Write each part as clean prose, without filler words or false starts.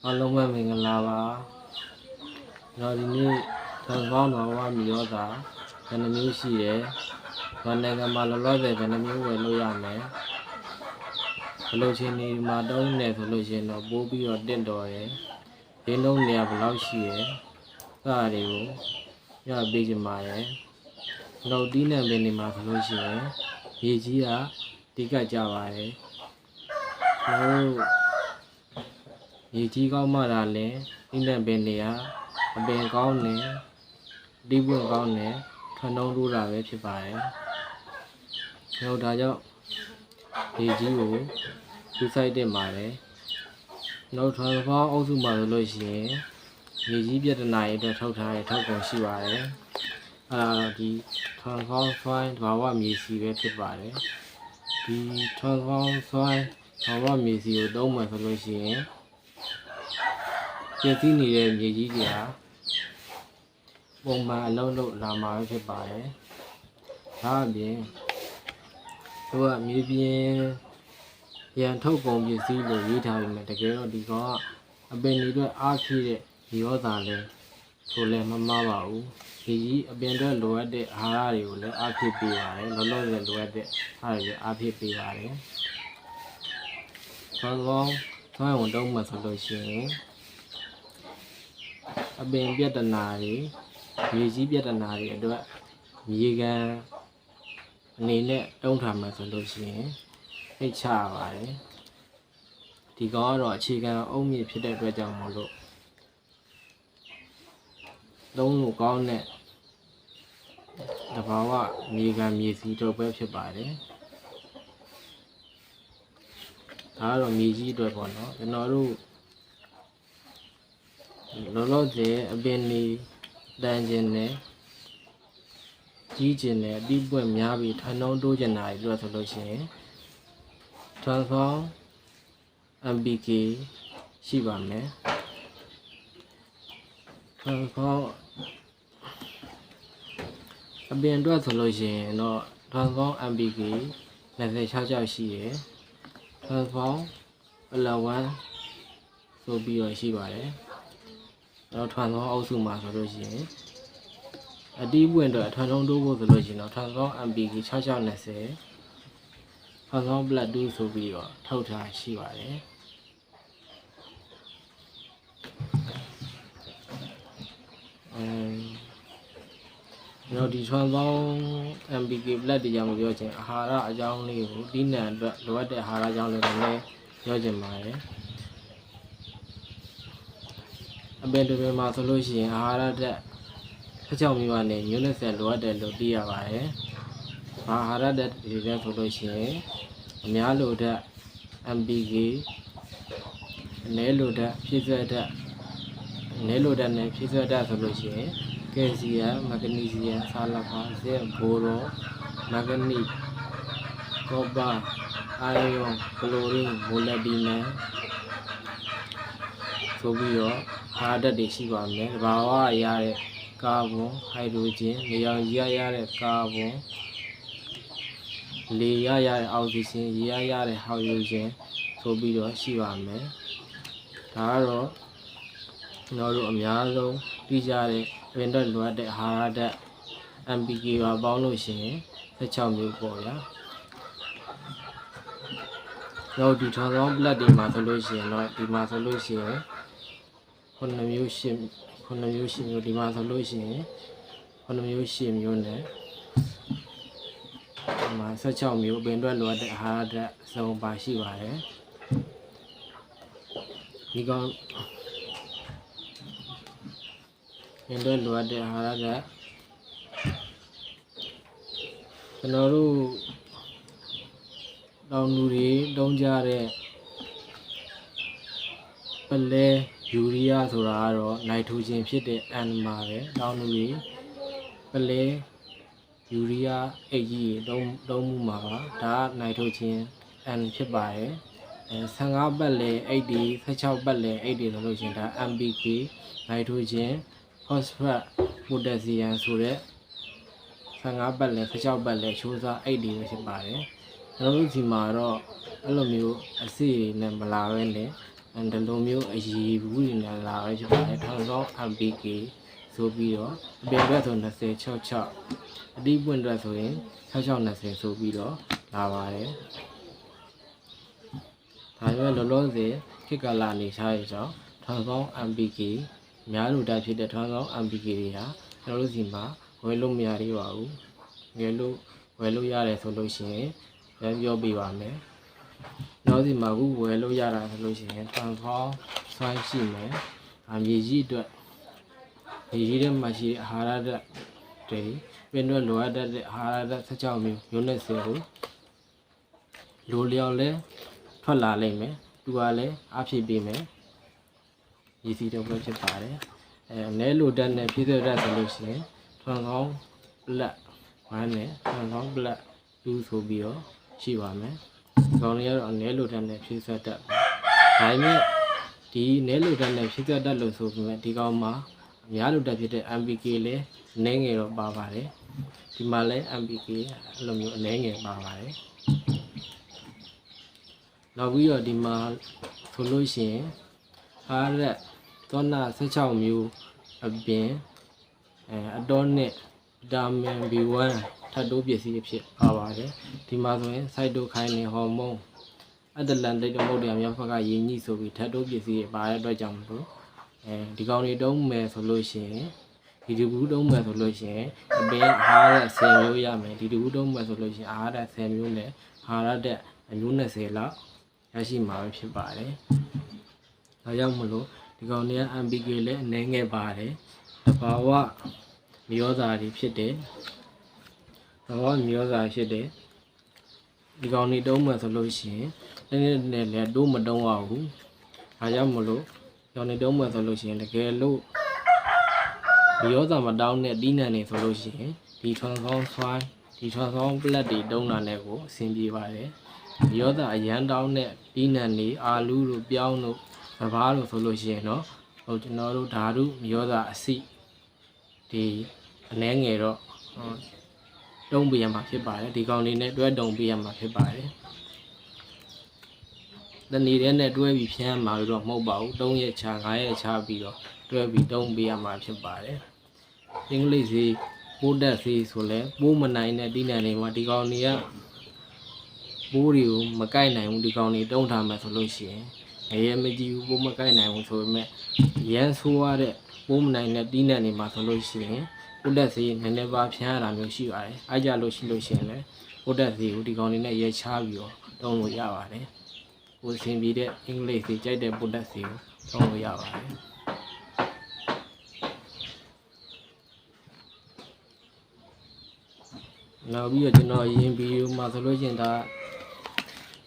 အားလုံးပဲမင်္ဂလာပါကျွန်တော်ဒီနေ့ထောင်ကောင်းတော်ဝမီရောတာဘယ်နှမျိုးရှိတယ်။ဘာနိုင်ငံမှာလောလောဆယ်ဘယ်နှမျိုးဝယ်လို့ရမယ်။ဘလို့ချင်းဒီမှာတုံးနေဆိုလို့ရှိရင်တော့ပိုးပြီးတော့တင့်တော်တယ်။ဒီလုံးနေရာဘယ်လောက်ရှိတယ်။အဲ့ဒါတွေကိုရပေးကြမှာရယ်။နောက်တီးနှံပင်တွေမှာဆိုလို့ရှိရင်ရေကြီးတာတိကတ်ကြပါတယ်။ကျွန်တော်ရေကြီးကောင်းမှသာလဲတီးနှံပင်တွေကအပင်ကောင်းတယ်တီးပွင့်ကောင်းတယ်ထွန်းတုံးထိုးတာပဲဖြစ်ပါတယ်။ကျွန်တော်ဒါကြောင့်ရေကြီးကိုယူဆိုင်တင်ပါတယ်။နောက်ထွန်းပေါင်းအုပ်စုမှာဆိုလို့ရှိရင်ရေကြီးပြဿနာတွေအတွက်ထုတ်ထားတဲ့ထောက်ကုန်ရှိပါတယ်။အဲ့ဒါတော့ဒီထွန်းပေါင်းဆွိုင်းဘာဝမြေစီပဲဖြစ်ပါတယ်။ဒီထွန်းပေါင်းဆွိုင်းဘာဝမြေစီကိုသုံးမှဆိုလို့ရှိရင်ပြည့်စည်နေတဲ့မြေကြီးတွေဟာပုံမှန်အလုံးလုံးလာမှာဖြစ်ပါတယ်။ဒါအပြင်သူကမြေပြင်ရန်ထုတ်ကုန်ပစ္စည်းလို့ရေးထားပြီးမှတကယ်တော့ဒီကောင်ကအပင်တွေအတွက်အားဖြည့်တဲ့ရောသာလဲဆိုလဲမမှားပါဘူး။ဒီကြီးအပင်အတွက်လိုအပ်တဲ့အာဟာရတွေကိုလည်းအားဖြည့်ပေးပါတယ်။လောလောဆယ်လိုအပ်တဲ့အားတွေအားဖြည့်ပေးပါတယ်။ဆောင်းကောင်းဆွမ်းဝင်တုံးမှဆိုလို့ရှိရင်အပင်ပြဿနာတွေမြေကြီးပြဿနာတွေအတွက်မြေကန်အနေနဲ့တုံးထားမှဆိုလို့ရှိရင်ဖိတ်ချပါတယ်ဒီကောင်ကတော့အခြေခံအုံမြင့်ဖြစ်တဲ့အတွက်ကြောင့်မလို့သုံးလို့ကောင်းတဲ့တဘာဝမြေကန်မြေစီတို့ပဲဖြစ်ပါတယ်ဒါကတော့မြေကြီးအတွက်ပေါ့နော်ကျွန်တော်တို့လောလောဆယ်အပင်နေတန်ကျင်နဲ့ကြီးကျင်နဲ့အတိပွင့်များပြီးထနှုံးတိုးကျင်တာတွေဆိုလို့ရှိရင် transform MPK ရှိပါမယ် transform အပင်အတွက်ဆိုလို့ရှိရင်တော့ transform MPK 26ကြောက်ရှိရယ် transform L1 ဆိုပြီးတော့ရှိပါတယ်တော့ထွန်းသောအုပ်စုမှာဆိုလို့ရှိရင်အတီးပွင့်တော့ထွန်းထုံးတိုးဖို့ဆိုလို့ရှိရင်တော့ထွန်းသော MPK 6620ထွန်းသော Blood 2ဆိုပြီးတော့ထုတ်ထားရှိပါတယ်ဒီထွန်းသော MPK Blood တွေကြောင့်ပြောချင်အာဟာရအကြောင်းလေးကိုဒီနံအတွက်လိုအပ်တဲ့အာဟာရအကြောင်းလေးကိုလည်းပြောချင်ပါတယ်အပင်တွေမှာဆိုလို့ရှိရင်အာဟာရတက်16မျိုးကနေမျိုးနဲ့ဆက်လိုအပ်တယ်လို့သိရပါတယ်။အာဟာရတက်တွေလည်းဆိုလို့ရှိရင်အများလိုတဲ့ MPK အနည်းလိုတဲ့ဖြည့်စွက်တဲ့အနည်းလိုတဲ့နဲ့ဖြည့်စွက်တဲ့ဆိုလို့ရှိရင်ကယ်လ်ဆီယမ်မက်ဂနီဆီယမ်ဆာလဖာဇက်ဘိုရွန်မက်ဂနီကောပါအိုင်ယွန်ကလိုရင်းမိုလက်ဒီနမ်ဆိုပြီးတော့ဟာဓာတ်တွေရှိပါမယ်။သဘာဝရတဲ့ကာဗွန်ဟိုက်ဒရိုဂျင်နေရောင်ရတဲ့ကာဗွန်လေရတဲ့အောက်ဆီဂျင်ရေရတဲ့ဟိုက်ဒရိုဂျင်ဆိုပြီးတော့ရှိပါမယ်။ဒါကတော့ကျွန်တော်တို့အများဆုံးသိကြတဲ့တွင်တော့လိုအပ်တဲ့အာဟာရဓာတ် MPK ပါပေါင်းလို့ရှိရင်16မျိုးပေါ့ဗျာ။နောက်ဒီထောင်ဆောင် blood တွေမှာဆိုလို့ရှိရင်တော့ဒီမှာဆိုလို့ရှိရင်9မျိုး10မျိုးဒီမှာဆိုလို့ရှိရင်9မျိုး10မျိုးနဲ့ဒီမှာ16မျိုးအပင်အတွက်လိုအပ်တဲ့အာဟာရဓာတ်စုံပါရှိပါတယ်ဒီကောင်အပင်အတွက်လိုအပ်တဲ့အာဟာရဓာတ်ကျွန်တော်တို့တောင်လူတွေတုံးကြတဲ့ပလဲယူရီးယားဆိုတာကတော့နိုက်ထရိုဂျင်ဖြစ်တဲ့အန်မာပဲတောင်းလူတွေပလဲယူရီးယားအိတ်ကြီးတုံးမှုမှာပါဒါကနိုက်ထရိုဂျင်အန်ဖြစ်ပါတယ်15ပတ်လဲအိတ်ဒီ16ပတ်လဲအိတ်ဒီဆိုလို့ရှိရင်ဒါ MPK နိုက်ထရိုဂျင်ဖော့စဖတ်ပိုတက်ဆီယမ်ဆိုတဲ့15ပတ်လဲ16ပတ်လဲချိုးစားအိတ်ဒီပဲဖြစ်ပါတယ်ကျွန်တော်တို့ဒီမှာတော့အဲ့လိုမျိုးအစီတွေနဲ့မလာပဲနဲ့ ဒီလိုမျိုးအရေးဘူးတွေနဲ့လာပဲဖြစ်ပါတယ်ထောင်ဆောင် MPK ဆိုပြီးတော့အပြင်ဘက်ဆို2066အတိပွင့်အတွက်ဆိုရင်6620ဆိုပြီးတော့လာပါတယ်ဒါပေမဲ့လောလောဆယ်ခေတ်ကာလအနေရှားရဲ့ကြောင့်ထောင်ဆောင် MPK များလူတက်ဖြစ်တဲ့ထောင်ဆောင် MPK တွေဟာကျွန်တော်တို့စီမှာဝယ်လို့မရသေးပါဘူးဝယ်လို့ရတယ်ဆိုလို့ရှိရင်ပြောပြပါမယ်နောက်စီမှာခုဝယ်လို့ရတာဆိုလို့ရှိရင်ထောင်ဆောင်ဆွမ်းရှိမယ်မြေကြီးအတွက်မြေကြီးထဲမှာရှိတဲ့အာဟာရဓာတ်တွေပင်အတွက်လိုအပ်တဲ့အာဟာရဓာတ်16မျိုး unit 10ကိုလိုလျောက်လဲထွက်လာလိမ့်မယ်သူကလည်းအဖြစ်ပေးမယ်ရည်စီတော့ပဲဖြစ်ပါတယ်နဲလိုတက်နဲ့ပြည့်စုံတက်ဆိုလို့ရှိရင်ထောင်ဆောင်ပလက်1နဲ့ထောင်ဆောင်ပလက်2ဆိုပြီးတော့ရှိပါမယ်ဒီကောင်လေးကတော့နဲလိုတက်နဲ့ပြည့်စုံတက်ဒါပေမဲ့ဒီနဲလိုတက်နဲ့ပြည့်စုံတက်လို့ဆိုပေမဲ့ဒီကောင်မှာအများလိုတက်ဖြစ်တဲ့ MPK လည်းအနည်းငယ်တော့ပါပါတယ်ဒီမှာလည်း MPK အဲ့လိုမျိုးအနည်းငယ်ပါပါတယ်နောက်ပြီးတော့ဒီမှာဆိုလို့ရှိရင်အားရက်သောနာ16မျိုးအပြင်အတော်နဲ့ဗီတာမင် B1 ထပ်တိုးပစ္စည်းအဖြစ်ပါပါတယ်ဒီမှာဆိုရင်စိုက်တိုခိုင်းနေဟော်မုန်းအတလန်တိတ်မုတ်တရားမြောက်ဘက်ကရင်းညှိဆိုပြီးထပ်တိုးပစ္စည်းပါတဲ့အတွက်ကြောင့်မလို့ဒီကောင်တွေတုံးမယ်ဆိုလို့ရှိရင်ဒီတကူတုံးမယ်ဆိုလို့ရှိရင်အပင်အားရက်10မျိုးရမယ်ဒီတကူတုံးမယ်ဆိုလို့ရှိရင်အားရက်10မျိုးနဲ့အားရက်တဲ့အမျိုး20လောက်ရရှိမှာပဲဖြစ်ပါတယ်။ဒါကြောင့်မလို့ဒီကောင်တွေက MPK လည်းအနည်းငယ်ပါတယ်။တဘာဝမျိုးသားတွေဖြစ်တယ်။တဘာဝမျိုးသားဖြစ်တယ်။ဒီကောင်တွေတုံးမှဆိုလို့ရှိရင်လည်းတိုးမတုံးအောင်ဘူး။ဒါကြောင့်မလို့ကောင်တွေတုံးမှဆိုလို့ရှိရင်တကယ်လို့မျိုးသားမတောင်းတဲ့တီးနှံနေဆိုလို့ရှိရင်ဒီထွန်ဆောင်ဆွိုင်းဒီထွန်ဆောင်ပလက်တွေတုံးတာနဲ့ကိုအဆင်ပြေပါတယ်။ရောသားအရန်တောင်းတဲ့ပြီးနံနေအာလူးတို့ပြောင်းတို့စဘာလို့ဆိုလို့ရှိရင်တော့ဟိုကျွန်တော်တို့ဓာတုရောသားအစိဒီအနှဲငယ်တော့တုံးပေးရမှာဖြစ်ပါတယ်ဒီကောင်လေးနဲ့တွဲတုံပေးရမှာဖြစ်ပါတယ်တဏီတဲ့နဲ့တွဲပြီးဖြန်းမှာလို့တော့မဟုတ်ပါဘူး3ရက်ချ5ရက်ချပြီးတော့တွဲပြီးတုံးပေးရမှာဖြစ်ပါတယ်အင်္ဂလိပ်စီပိုးတက်စီဆိုလဲပိုးမနိုင်တဲ့တီးနံတွေမှာဒီကောင်တွေကပိုးတွေကိုမကိုက်နိုင်ဘူးဒီကောင်တွေတုံးထားမှဆိုလို့ရှိရင်ငရဲမကြည့်ဘူးပိုးမကိုက်နိုင်ဘူးဆိုပေမဲ့ရန်ဆိုးရတဲ့ပိုးမနိုင်တဲ့တီးနှံတွေမှာဆိုလို့ရှိရင်ပိုးတက်စီနည်းနည်းပါဖြန်းရတာမျိုးရှိပါတယ်အားကြလို့ရှိလို့ရှိရင်လည်းပိုးတက်စီကိုဒီကောင်တွေနဲ့ရဲချပြီးတော့တုံးလို့ရပါတယ်ကိုစင်ပြီးတဲ့အင်္ဂလိပ်စီကြိုက်တဲ့ပိုးတက်စီကိုတုံးလို့ရပါတယ်နောက်ပြီးတော့ကျွန်တော်ရင်ဗီဒီယိုမှာဆိုလို့ရှိရင်ဒါ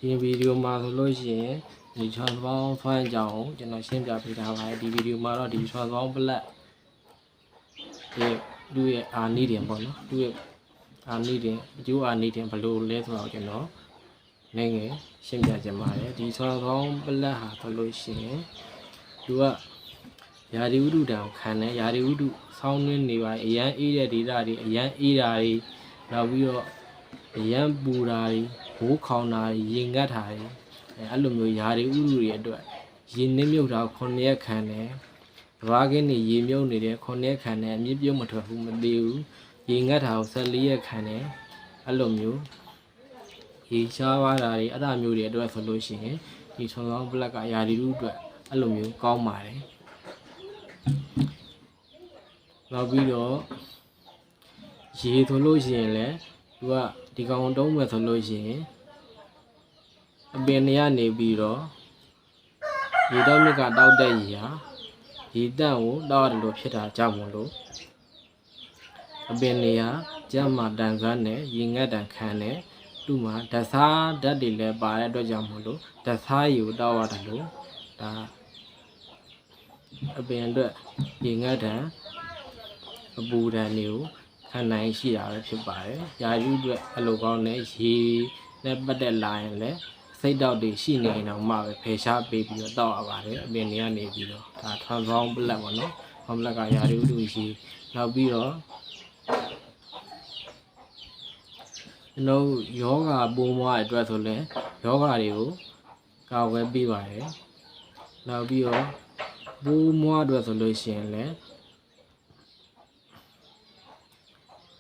ရင်ဗီဒီယိုမှာဆိုလို့ရှိရင်ဒီချောင်းပေါင်းဖွမ်းကြောင်းကျွန်တော်ရှင်းပြပေးထားပါတယ်ဒီဗီဒီယိုမှာတော့ဒီချောင်းပေါင်းပလက်သူ့ရဲ့အာနီတင်ပေါ့နော်သူ့ရဲ့အာနီတင်အကျိုးအာနီတင်ဘယ်လိုလဲဆိုတော့ကျွန်တော်နည်းငယ်ရှင်းပြချင်ပါတယ်ဒီချောင်းပေါင်းပလက်ဟာဆိုလို့ရှိရင်သူကယာဒီဥဒုတံခံတယ်ယာဒီဥဒုဆောင်းနှင်းနေပါအရန်အေးတဲ့ဒေတာတွေအရန်အေးတာတွေနောက်ပြီးတော့အရန်ပူတာတွေဘိုးခေါင်တာတွေရင်ငတ်တာတွေအဲ့လိုမျိုးယာတွေဥရုတွေအတွက်ရေနှင်းမြုပ်တာ9ရက်ခံတယ်ဘာကင်းနေရေမြုပ်နေတဲ့9ရက်ခံတယ်အမြင့်ပြုတ်မထွက်ဘူးမသေးဘူးရေငတ်တာကို14ရက်ခံတယ်အဲ့လိုမျိုးရေရှားသွားတာတွေအဲ့ဒါမျိုးတွေအတွက်ဆိုလို့ရှိရင်ဒီထွန်ဆောင်ပလက်ကယာဒီဥအတွက်အဲ့လိုမျိုးကောင်းပါတယ်နောက်ပြီးတော့ရေဆိုလို့ရှိရင်လည်းသူကဒီကောင်တုံးမယ်ဆိုလို့ရှိရင်အပင်တွေကနေပြီးတော့ရေတော့မြစ်ကတောက်တဲ့ရေဟာရေတန့်ကိုတောက်ရတယ်လို့ဖြစ်တာကြောင့်မလို့အပင်တွေဟာကျမ်းမာတန်ဆန်းနဲ့ရေငတ်တန်ခံတဲ့သူ့မှာဓာတ်စားဓာတ်တွေလည်းပါတဲ့အတွက်ကြောင့်မလို့ဓာတ်စားရေကိုတောက်ရတယ်လို့ဒါအပင်အတွက်ရေငတ်တန်အပူဓာတ်တွေကိုခံနိုင်ရှိတာပဲဖြစ်ပါတယ်။ယာယူအတွက်အလိုကောင်းတဲ့ရေနဲ့ပတ်သက်လာရင်လည်းစိတ်တောက်တွေရှိနေရင်တော့မှပဲဖယ်ရှားပေးပြီးတော့တောက်ရပါတယ်။အပင်တွေကနေပြီးတော့ဒါထွန်ဆောင်ပလက်ပေါ့နော်။ထွန်ပလက်ကယာယူတူရှိနောက်ပြီးတော့ကျွန်တော်ယောဂပိုးမွားအတွက်ဆိုလည်းယောဂတွေကိုကာဝယ်ပေးပါတယ်။ နောက်ပြီးတော့ပိုးမွားအတွက်ဆိုလို့ရှိရင်လည်း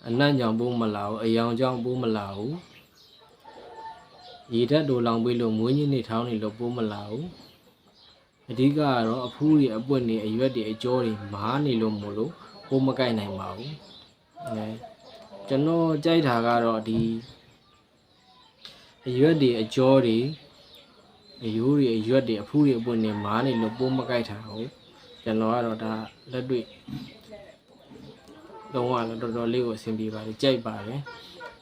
အနံ့ကြောင့်ပိုးမလာဘူးအယောင်ကြောင့်ပိုးမလာဘူးရေဓာတ်တို့လောင်ပေးလို့မွေးညင်းနေထောင်းနေလို့ပိုးမလာဘူးအဓိကကတော့အဖူးတွေအပွက်တွေအရွက်တွေအကြောတွေမားနေလို့မို့လို့ပိုးမကိုက်နိုင်ပါဘူးကျွန်တော်ကြိုက်တာကတော့ဒီအရွက်တွေအကြောတွေအယိုးတွေအရွက်တွေအဖူးတွေအပွက်တွေမားနေလို့ပိုးမကိုက်တာဟုတ်ကျွန်တော်ကတော့ဒါလက်တွေ့တော့တော်တော်လေးကိုအဆင်ပြေပါတယ်ကြိုက်ပါတယ်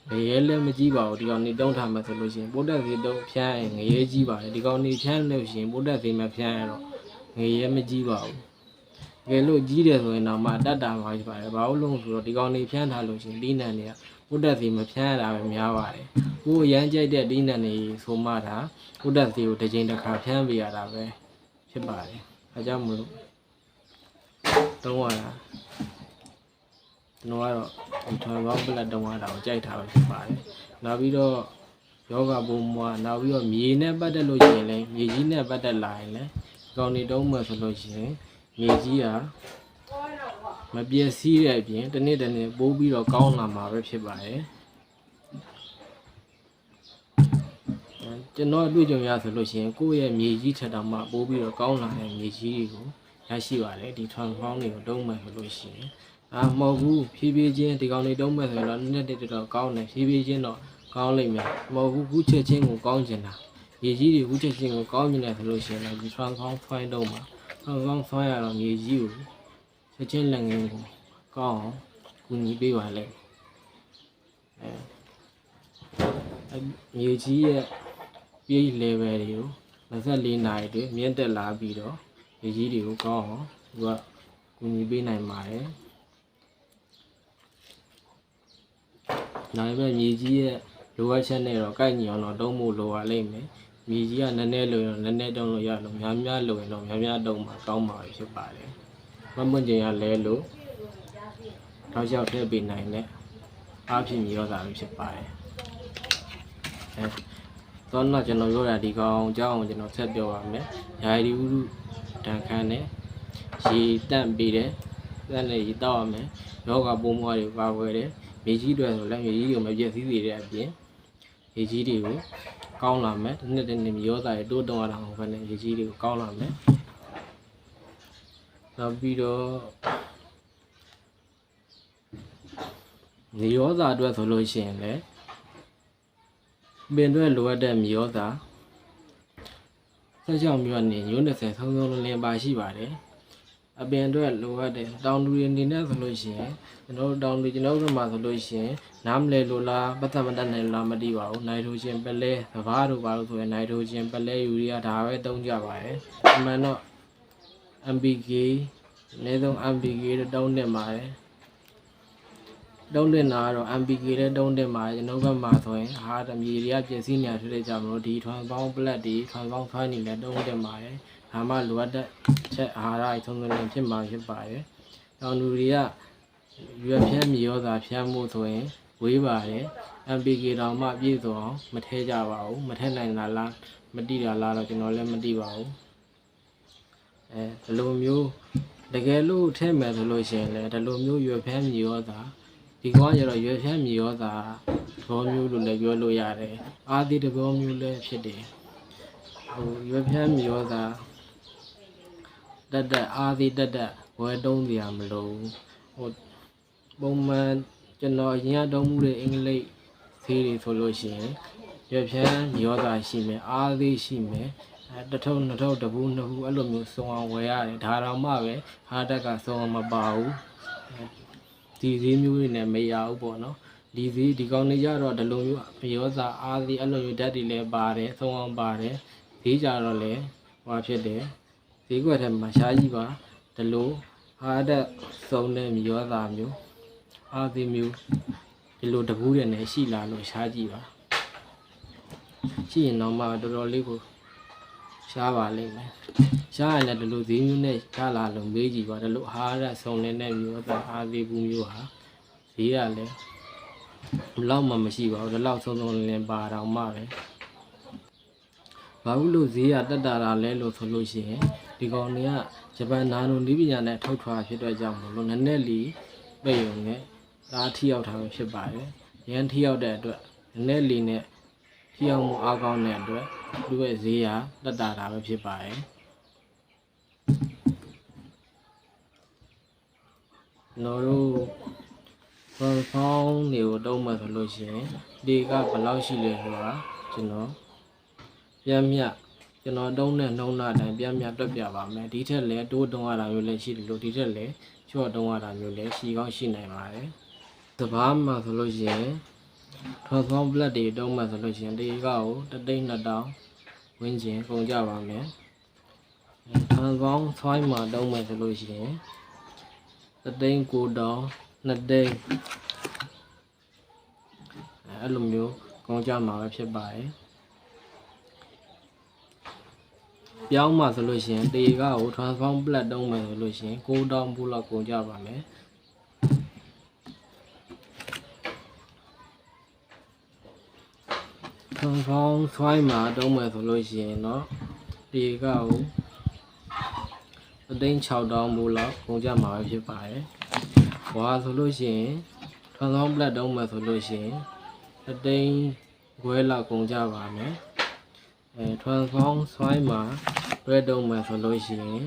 ငရဲလည်းမကြီးပါဘူးဒီကောင်နေတုံးထားမှဆိုလို့ရှိရင်ပိုးတက်စီတုံးဖြန်းရင်ငရဲကြီးပါတယ်ဒီကောင်နေဖြန်းလို့ရှိရင်ပိုးတက်စီမဖြန်းရတော့ငရဲမကြီးပါဘူးတကယ်လို့ကြီးတယ်ဆိုရင်တော့မှတတ်တာမှာဖြစ်ပါတယ်ဘာလို့လဲဆိုတော့ဒီကောင်နေဖြန်းထားလို့ရှိရင်ဒီနံတွေကပိုးတက်စီမဖြန်းရတာပဲများပါတယ်ကိုယ်ရမ်းကြိုက်တဲ့ဒီနံတွေဆိုမှဒါပိုးတက်စီကိုတစ်ချိန်တစ်ခါဖြန်းပေးရတာပဲဖြစ်ပါတယ်အဲကြောင့်မလို့တုံးရတာကျွန်တော်ကတော့ဒီထွန်ပေါင်းပလက်တုံးရတာကိုကြိုက်တာပဲဖြစ်ပါတယ်နောက်ပြီးတော့ယောဂဘုံမွားနောက်ပြီးတော့မြေနဲ့ပတ်သက်လို့ရှိရင်လည်းမြေကြီးနဲ့ပတ်သက်လာရင်လည်းဒီကောင်နေတုံးမှဆိုလို့ရှိရင်မြေကြီးကမပြည့်စည်တဲ့အပြင်တစ်နေ့တစ်နေ့ပိုးပြီးတော့ကောင်းလာမှာပဲဖြစ်ပါတယ်ကျွန်တော်အတွေ့အကြုံရဆိုလို့ရှိရင်ကိုယ့်ရဲ့မြေကြီးထက်တောင်မှပိုးပြီးတော့ကောင်းလာတဲ့မြေကြီးတွေကိုရရှိပါတယ်ဒီထွန်ပေါင်းတွေကိုတုံးမှဆိုလို့ရှိရင်မဟုတ်ဘူးဖြည်းဖြည်းချင်းဒီကောင်လေးတုံးမဲ့ဆိုရင်တော့နည်းနည်းတော့ကောင်းတယ်ဖြည်းဖြည်းချင်းတော့ကောင်းလိမ့်မယ်မဟုတ်ဘူးခုချက်ချင်းကိုကောင်းကျင်တာမြေကြီးတွေခုချက်ချင်းကိုကောင်းကျင်တယ်ဆိုလို့ရှိရင်ဒီ transform file တော့မှာ transform file ရတော့မြေကြီးကိုချက်ချင်းလက်ငင်းကိုကောင်းအောင်ကူညီပေးပါလိမ့်မြေကြီးရဲ့ပြေး level တွေကို24နာရီတွင်မြင့်တက်လာပြီးတော့မြေကြီးတွေကိုကောင်းအောင်သူကကူညီပေးနိုင်ပါတယ်နိုင်ပဲမြေကြီးရဲ့လိုအပ်ချက်နဲ့တော့ကိုက်ညီအောင်တော့တုံးဖို့လိုပါလိမ့်မယ်မြေကြီးကနည်းနည်းလိုရင်နည်းနည်းတုံးလို့ရလို့များများလိုရင်တော့များများတုံးမှာကောင်းပါပြီဖြစ်ပါတယ်မမွန့်ကျင်ရလဲလို့တော့ရောက်ထည့်ပေးနိုင်တဲ့အားဖြင့်မြေရောစာပဲဖြစ်ပါတယ်တော့ကျွန်တော်ပြောတာဒီကောင်အကြောင်းကိုကျွန်တော်ဆက်ပြောပါမယ်ယာယီဥရုတန်ခမ်းနဲ့ရေတန့်ပေးတယ်တက်နဲ့ရေတောက်ရမယ်ယောဂပိုးမွားတွေပါဝယ်တယ်မြေကြီးတွေဆိုလည်းမြေကြီးတွေကိုမပြည့်စည်စေတဲ့အပြင်မြေကြီးတွေကိုကောင်းလာမယ်တစ်နှစ်တစ်နှစ်မြေရောစာတွေတိုးတုံရတာမဟုတ်ဘဲနဲ့မြေကြီးတွေကိုကောင်းလာမယ်နောက်ပြီးတော့မြေရောစာအတွက်ဆိုလို့ရှိရင်လည်းပင်အတွက်လိုအပ်တဲ့မြေရောစာ16မြို့အနေညိုး20ဆုံးဆုံးလင်းပါရှိပါတယ်အပင်အတွက်လိုအပ်တယ်တောင်တူတွေအနေနဲ့ဆိုလို့ရှိရင်ကျွန်တော်တောင်တူကျွန်တော်တို့မှာဆိုလို့ရှိရင်နားမလဲလို့လားပတ်သက်မတတ်နိုင်လားမသိပါဘူးနိုင်ထရိုဂျင်ပလဲစဘာတို့ပါလို့ဆိုရင်နိုင်ထရိုဂျင်ပလဲယူရီးယားဒါပဲသုံးကြပါတယ်အမှန်တော့ MPK အနည်းဆုံး MPK တော့တုံးတင်ပါတယ်တုံးတင်တာကတော့ MPK လည်းတုံးတင်ပါတယ်ကျွန်တော်ဘက်မှာဆိုရင်ဟာတမြေတွေကပြည့်စည်နေရတဲ့ကြောင့်မလို့ဒီထွန်ပေါင်းပလက်တွေထွန်ပေါင်းဖိုင်းတွေလည်းတုံးတင်ပါတယ်ဒါမှလိုအပ်တဲ့ချက်အာဟာရသုံးသွင်းဖြစ်မှာဖြစ်ပါတယ်။တောင်သူတွေကရွက်ဖြန်းမြေရောစာဖြန်းမှုဆိုရင်ဝေးပါတယ် MPK တောင်မှပြည့်စုံအောင်မထဲကြပါဘူးမထဲနိုင်တာလားမတိတာလားတော့ကျွန်တော်လည်းမတိပါဘူးဒီလိုမျိုးတကယ်လို့ထဲမယ်ဆိုလို့ရှိရင်လည်းဒီလိုမျိုးရွက်ဖြန်းမြေရောစာဒီကောင်ကျတော့ရွက်ဖြန်းမြေရောစာဘောမျိုးလို့လည်းပြောလို့ရတယ်အားသေးတဲ့ဘောမျိုးလည်းဖြစ်တယ်ရွက်ဖြန်းမြေရောစာတက်အားသေးတက်ဝဲတုံးစရာမလိုပုံမှန်ကျွန်တော်အရင်ကတုံးမှုတဲ့အင်္ဂလိပ်ဆေးတွေဆိုလို့ရှိရင်ရွက်ဖြန်းမြေရောစာရှိမယ်အားသေးရှိမယ်တစ်ထုပ်နှစ်ထုပ်တစ်ဘူးနှစ်ဘူးအဲ့လိုမျိုးစုံအောင်ဝယ်ရတယ်ဒါတောင်မှပဲဟာတက်ကစုံအောင်မပါဘူးဒီဈေးမျိုးတွေနဲ့မရဘူးပေါ့နော်ဒီဈေးဒီကောင်တွေကြတော့ဒီလိုမျိုးမြေရောစာအားသေးအဲ့လိုမျိုးဓာတ်တွေလည်းပါတယ်စုံအောင်ပါတယ်ဈေးကြတော့လည်းဟွာဖြစ်တယ်ဈေးကွက်ထဲမှာရှားကြည့်ပါဒီလိုဟာတက်စုံတဲ့မြေရောစာမျိုးအားသေးမျိုးဒီလိုတကူးတွေနဲ့ရှိလာလို့ရှားကြည့်ပါရှိရင်တော့မှတော်တော်လေးကိုရှားပါလိမ့်မယ်ရှားရင်လည်းဒီလိုဈေးမျိုးနဲ့ရှားလာလို့မေးကြည့်ပါဒီလိုဟာတက်စုံနေတဲ့မြေရောစာအားသေးဘူးမျိုးဟာဈေးကလည်းဘလောက်မှမရှိပါဘူးဒီလောက်စုံစုံလင်းပါတော့မှပဲ ဘာလို့လို့ဈေးရတက်တာလဲလို့ဆိုလို့ရှိရင်ဒီကောင်တွေကဂျပန်နာနိုနီးပညာနဲ့ထုတ်ထွားဖြစ်တဲ့ကြောင့်မလို့နည်းနည်းလီပိတ်ရုံနဲ့ဒါထိရောက်တာပဲဖြစ်ပါတယ်ရန်ထိရောက်တဲ့အတွက်နည်းနည်းလီနဲ့ထိရောက်မှုအားကောင်းတဲ့အတွက်သူ့ရဲ့ဈေးရတက်တာပဲဖြစ်ပါတယ်ကျွန်တော်တို့ဖောင်းတွေကိုတုံးမှဆိုလို့ရှိရင်ဒီကဘယ်လောက်ရှိလဲဆိုတာကျွန်တော်ပြန်မြကျွန်တော်တုံးတဲ့နှုံးသားတိုင်းပြန်မြတွက်ပြပါမယ်ဒီထက်လည်းတိုးတုံးရတာမျိုးလည်းရှိတယ်လို့ဒီထက်လည်းချော့တုံးရတာမျိုးလည်းရှိကောင်းရှိနိုင်ပါတယ်တဘာမှဆိုလို့ရှိရင်transform blood တွေတုံးမှဆိုလို့ရှိရင်ဒီကကို3,200ဝန်းကျင်ကုန်ကြပါမယ် transform soil မှာတုံးမှဆိုလို့ရှိရင်3,900 2သိန်းအဲ့လိုမျိုးကုန်ကြမှာပဲဖြစ်ပါတယ်ပြောင်းမှာဆိုလို့ရှိရင်တေကကို transform blood တုံးမယ်ဆိုလို့ရှိရင်9,000ဘူးလောက်ကုန်ကြပါမယ်transform soil မှာတုံးမယ်ဆိုလို့ရှိရင်တော့တေကကို6,000ဘူးလောက်ကုန်ကြမှာပဲဖြစ်ပါတယ်ဝါဆိုလို့ရှိရင်transform blood တုံးမယ်ဆိုလို့ရှိရင်3,500လောက်ကုန်ကြပါမယ်transform soil မှာတွဲတုံးမယ်ဆိုလို့ရှိရင်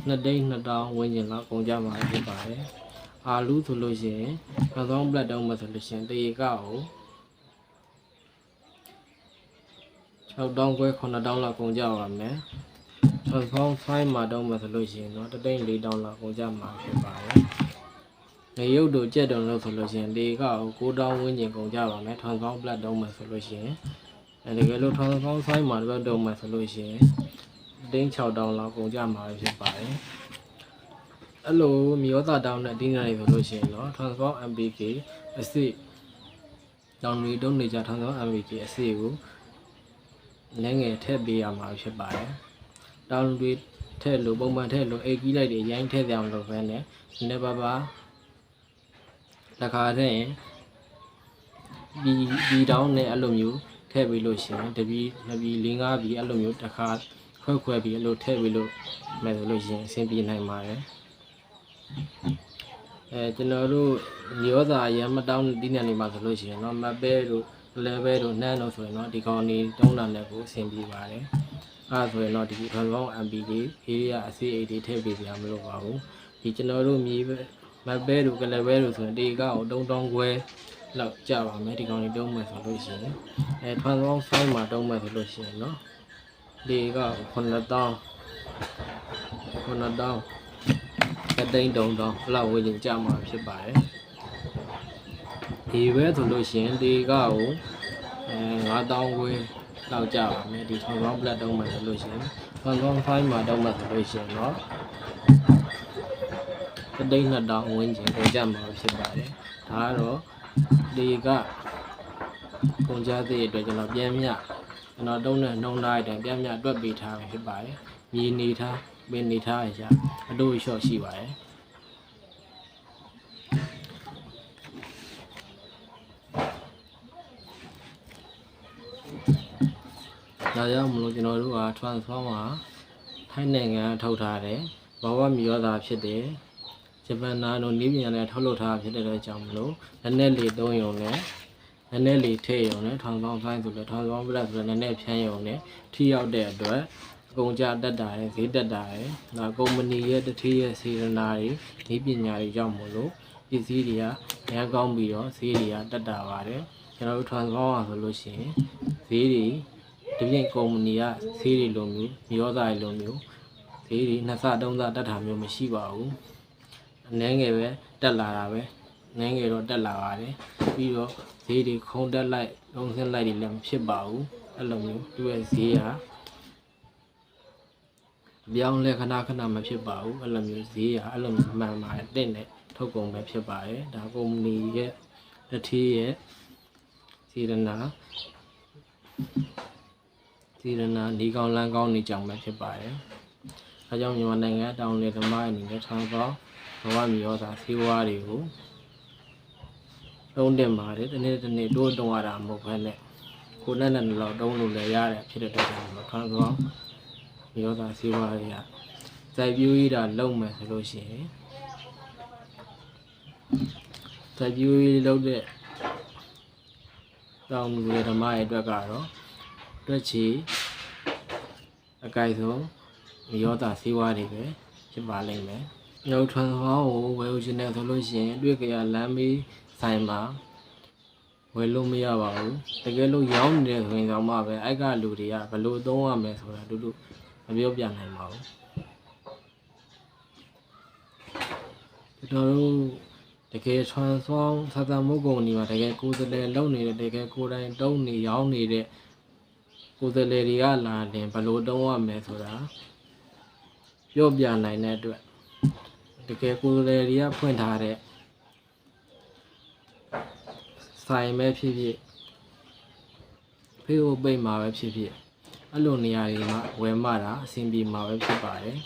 2,200ဝန်းကျင်လောက်ကုန်ကြမှာဖြစ်ပါတယ်အာလူဆိုလို့ရှိရင်transform blood တုံးမယ်ဆိုလို့ရှိရင်တေကကို6,500 9,000လောက်ကုန်ကြပါမယ် transform soil မှာတုံးမယ်ဆိုလို့ရှိရင်တော့3,400လောက်ကုန်ကြမှာဖြစ်ပါတယ်နေရုပ်တို့ကြက်တုံလို့ဆိုလို့ရှိရင်တေကကို9,000ဝန်းကျင်ကုန်ကြပါမယ် transform blood တုံးမယ်ဆိုလို့ရှိရင်တကယ်လို့ transform soil မှာတော့တုံးမယ်ဆိုလို့ရှိရင်6,000လောက်ကုန်ကြမှာဖြစ်ပါတယ်အဲ့လိုမျိုးသားတောင်းတဲ့အတင်းနေဆိုလို့ရှိရင်တော့ transform MPK အစစ်တောင်းတွေတုံးနေကြ transform MPK အစစ်ကိုလည်းငယ်ထည့်ပေးရမှာဖြစ်ပါတယ်တောင်းတွေထည့်လို့ပုံမှန်ထည့်လို့အိတ်ကြီးလိုက်တွေရိုင်းထည့်ကြအောင်လုပ်ပဲနဲ့နည်းပါပါတစ်ခါတည်းဒီတောင်းနဲ့အဲ့လိုမျိုးထည့်ပြီးလို့ရှိရင်တပီ2ပီ4 5ပီအဲ့လိုမျိုးတစ်ခါခွဲပြီးအဲ့လိုထည့်ပြီးလို့မယ်ဆိုလို့ရှိရင်အဆင်ပြေနိုင်ပါတယ်ကျွန်တော်တို့မျိုးသားရမတောင်းဒီနေ့နေမှာဆိုလို့ရှိရင်တော့မပဲတို့ level တို့နှမ်းတို့ဆိုရင်တော့ဒီကောင်နေတုံးတာနဲ့ကိုအဆင်ပြေပါတယ်အဲ့ဆိုရင်တော့ဒီ transform MPK area အစီအိတ်တွေထည့်ပေးကြမလို့ပါဘူးဒီကျွန်တော်တို့မြေမပဲတို့ level တို့ဆိုရင်ဒီကောင်3,000ခွဲလောက်ကြပါမယ်ဒီကောင်နေတုံးမယ်ဆိုလို့ရှိရင်transform soil မှာတုံးမယ်ဆိုလို့ရှိရင်နော်ဒီက9,000 3,000လောက်ဝေးရင်ကြမှာဖြစ်ပါတယ်ဒီပဲဆိုလို့ရှိရင်ဒီကကို9,000ခွဲလောက်ကြပါမယ်ဒီ transform blood တုံးမယ်ဆိုလို့ရှိရင် transform soil မှာတုံးမယ်ဆိုလို့ရှိရင်တော့3,200ဝန်းကျင်ကုန်ကြမှာဖြစ်ပါတယ်ဒါကတော့ဒီကကုန်ကြတဲ့အတွက်ကျွန်တော်ပြန်မြကျွန်တော်တုံးတဲ့နှုံးသားအတိုင်းပြန်မြတွက်ပေးထားဖြစ်ပါတယ်မြေနေထားပင်နေထားရရှာအတို့လျှော့ရှိပါတယ်ဒါကြောင့်မလို့ကျွန်တော်တို့က transformer ထိုင်းနိုင်ငံထုတ်ထားတယ်ဘာဝမီရောသားဖြစ်တယ်ဂျပန်နာတို့နီးပညာနဲ့ထုတ်လုပ်ထားဖြစ်တဲ့ကြောင့်မလို့နည်းနည်းလေးသုံးရုံနဲ့နည်းနည်းလေးထည့်ရုံနဲ့ transform soil ဆိုလဲ transform blood ဆိုလဲနည်းနည်းဖြန်းရုံနဲ့ထိရောက်တဲ့အတွက်အကုန်ကြတက်တာရယ်ဈေးတက်တာရယ်ဒါကုမ္ပဏီရဲ့တတိယစေတနာတွေဒီပညာတွေကြောင့်မို့လို့ပစ္စည်းတွေကရန်ကောင်းပြီးတော့ဈေးတွေကတက်တာပါတယ်ကျွန်တော်တို့ transformer ဆိုလို့ရှိရင်ဈေးတွေဒီပြင်ကုမ္ပဏီကဈေးတွေလိုမျိုးမျိုးသားတွေလိုမျိုးဈေးတွေ2ဆ3ဆတက်တာမျိုးမရှိပါဘူးအနည်းငယ်ပဲတက်လာတာပဲအနည်းငယ်တော့တက်လာပါတယ်ပြီးတော့ဈေးတွေခုံတက်လိုက်လုံးစင်းလိုက်တွေလည်းမဖြစ်ပါဘူးအဲ့လိုမျိုးသူ့ရဲ့ဈေးကအပြောင်းလဲခဏမဖြစ်ပါဘူးအဲ့လိုမျိုးဈေးကအဲ့လိုမျိုးမှန်ပါတယ်တင့်တဲ့ထုတ်ကုန်ပဲဖြစ်ပါတယ်ဒါကုမ္ပဏီရဲ့တတိယရဲ့စေတနာဒီကောင်လမ်းကောင်းနေကြောင်ပဲဖြစ်ပါတယ်အဲကြောင့်မြန်မာနိုင်ငံတောင်လေသမားအနေနဲ့ထောင်ပေါင်းဘဝမီရောသာဆေးဝါးတွေကိုတုံးတင်ပါတယ်တနေ့တိုးရတာမဟုတ်ဘဲနဲ့ ကိုနဲ့နဲ့တော့တုံးလို့လည်းရတယ်ဖြစ်တဲ့အတွက်ကြောင့်တော့ထွန်းဆောင်မရောသားစီးပွားရေးရစိုက်ပျိုးရေးတာလုပ်မယ်ဆိုလို့ရှိရင်စိုက်ပျိုးရေးလုပ်တဲ့တောင်လူတွေဓမ္မရဲ့အတွက်ကတော့တွက်ချီအကြိုက်ဆုံးမရောသားစီးပွားတွေပဲဖြစ်ပါလိမ့်မယ်။နောက်ထွန်းဆောင်ကိုဝယ်ယူခြင်းနဲ့ဆိုလို့ရှိရင်တွေ့ကြရလမ်းမေးဆိုင်မှာဝယ်လို့မရပါဘူးတကယ်လို့ရောင်းနေတယ်ဆိုရင်တော့မှပဲအဲ့ကလူတွေကဘယ်လိုသုံးရမယ်ဆိုတာတူတူမပြောပြနိုင်ပါဘူးကျွန်တော်တို့တကယ် transform စာသမှုကုန်ဒီမှာတကယ်ကိုယ်စားလှယ်လုပ်နေတဲ့တကယ်ကိုယ်တိုင်တုံးနေရောင်းနေတဲ့ကိုယ်စားလှယ်တွေကလာတယ်ဘယ်လိုတုံးရမယ်ဆိုတာပြောပြနိုင်တဲ့အတွက်တကယ်ကိုယ်စားလှယ်တွေကဖွင့်ထားတဲ့ဆိုင်ပဲဖြစ်ဖြစ်ဖေးဖို့ပိတ်မှာပဲဖြစ်ဖြစ်အဲ့လိုနေရာတွေမှာဝယ်မှတာအဆင်ပြေမှာပဲဖြစ်ပါတယ်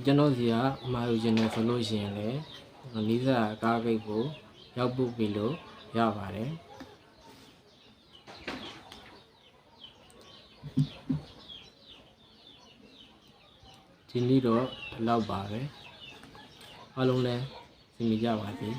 ကျွန်တော်စီကမှာယူခြင်းနဲ့ဆိုလို့ရှိရင်လည်းနီးစပ်ကားဂိတ်ကိုရောက်ပုတ်ပြီလို့ရပါတယ်ဒီနေ့တော့ဒီလောက်ပါပဲအားလုံးလည်းစီမီကြပါစေ